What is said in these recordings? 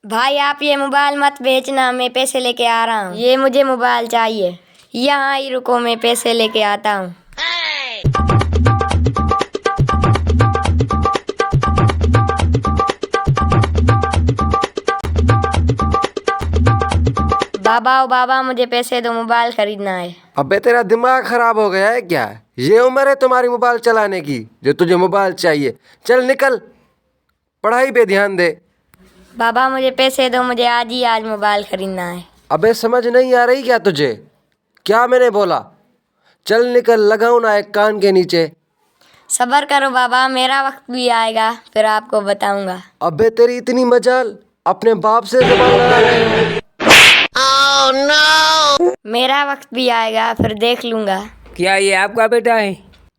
भाई आप ये मोबाइल मत बेचना, मैं पैसे लेके आ रहा हूँ। ये मुझे मोबाइल चाहिए। यहाँ ही रुको, मैं पैसे लेके आता हूँ। बाबा ओ बाबा, मुझे पैसे दो, मोबाइल खरीदना है। अबे तेरा दिमाग खराब हो गया है क्या? ये उम्र है तुम्हारी मोबाइल चलाने की जो तुझे मोबाइल चाहिए? चल निकल, पढ़ाई पे ध्यान दे। बाबा मुझे पैसे दो, मुझे आज ही आज मोबाइल खरीदना है। अबे समझ नहीं आ रही क्या तुझे? क्या मैंने बोला? चल निकल, लगाओ ना एक कान के नीचे। सब्र करो बाबा, मेरा वक्त भी आएगा, फिर आपको बताऊंगा। अबे तेरी इतनी मजाल, अपने बाप से जुबान लड़ा रहे हो? मेरा वक्त भी आएगा, फिर देख लूंगा। क्या ये आपका बेटा है?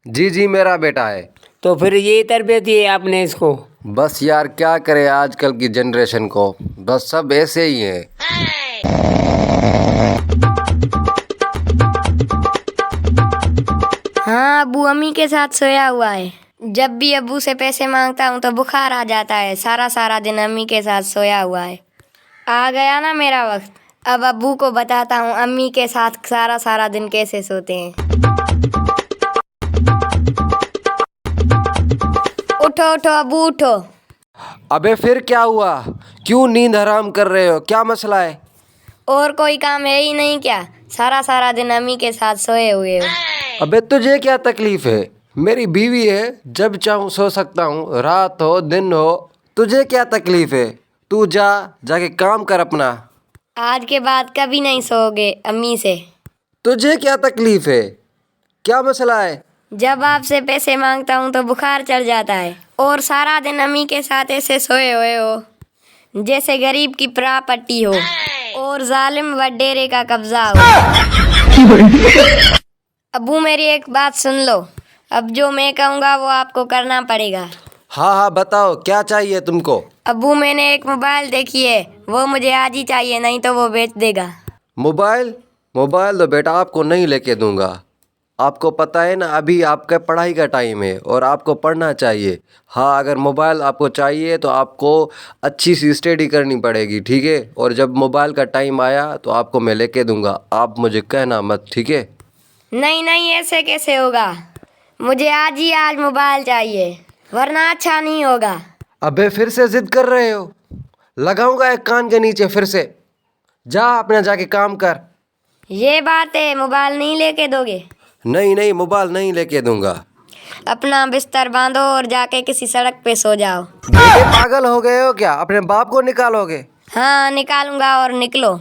जी जी मेरा बेटा है। तो फिर ये तरबियत दी है आपने इसको? बस यार क्या करे आजकल की जनरेशन को, बस सब ऐसे ही है। हाँ, अब्बू अम्मी के साथ सोया हुआ है। जब भी अब्बू से पैसे मांगता हूँ तो बुखार आ जाता है। सारा सारा दिन अम्मी के साथ सोया हुआ है। आ गया ना मेरा वक्त, अब अब्बू को बताता हूँ अम्मी के साथ सारा सारा दिन कैसे सोते हैं। उठो उठो अब्बू उठो। अबे फिर क्या हुआ? क्यों नींद हराम कर रहे हो? क्या मसला है? और कोई काम है ही नहीं क्या? सारा सारा दिन अम्मी के साथ सोए हुए हो। अबे तुझे क्या तकलीफ है? मेरी बीवी है, जब चाहूँ सो सकता हूँ, रात हो दिन हो। तुझे क्या तकलीफ है? तू जाके काम कर अपना। आज के बाद कभी नहीं सोओगे अम्मी से। तुझे क्या तकलीफ है? क्या मसला है? जब आपसे पैसे मांगता हूँ तो बुखार चढ़ जाता है, और सारा दिन अम्मी के साथ ऐसे सोए हुए हो जैसे गरीब की प्रॉपर्टी हो और जालिम वडेरे का कब्जा हो। अब्बू मेरी एक बात सुन लो, अब जो मैं कहूँगा वो आपको करना पड़ेगा। हाँ हाँ बताओ, क्या चाहिए तुमको? अब्बू मैंने एक मोबाइल देखी है, वो मुझे आज ही चाहिए, नहीं तो वो बेच देगा। मोबाइल? मोबाइल तो बेटा आपको नहीं लेके दूंगा। आपको पता है ना, अभी आपका पढ़ाई का टाइम है और आपको पढ़ना चाहिए। हाँ, अगर मोबाइल आपको चाहिए तो आपको अच्छी सी स्टडी करनी पड़ेगी, ठीक है? और जब मोबाइल का टाइम आया तो आपको मैं लेके दूंगा, आप मुझे कहना मत, ठीक है? नहीं नहीं, ऐसे कैसे होगा? मुझे आज ही आज मोबाइल चाहिए, वरना अच्छा नहीं होगा। अबे फिर से जिद कर रहे हो? लगाऊंगा एक कान के नीचे फिर से। जा अपना जाके काम कर। ये बात है, मोबाइल नहीं लेके दोगे? नहीं नहीं, मोबाइल नहीं लेके दूंगा। अपना बिस्तर बांधो और जाके किसी सड़क पे सो जाओ। बेटे पागल हो गए हो क्या? अपने बाप को निकालोगे? हाँ निकालूंगा, और निकलो।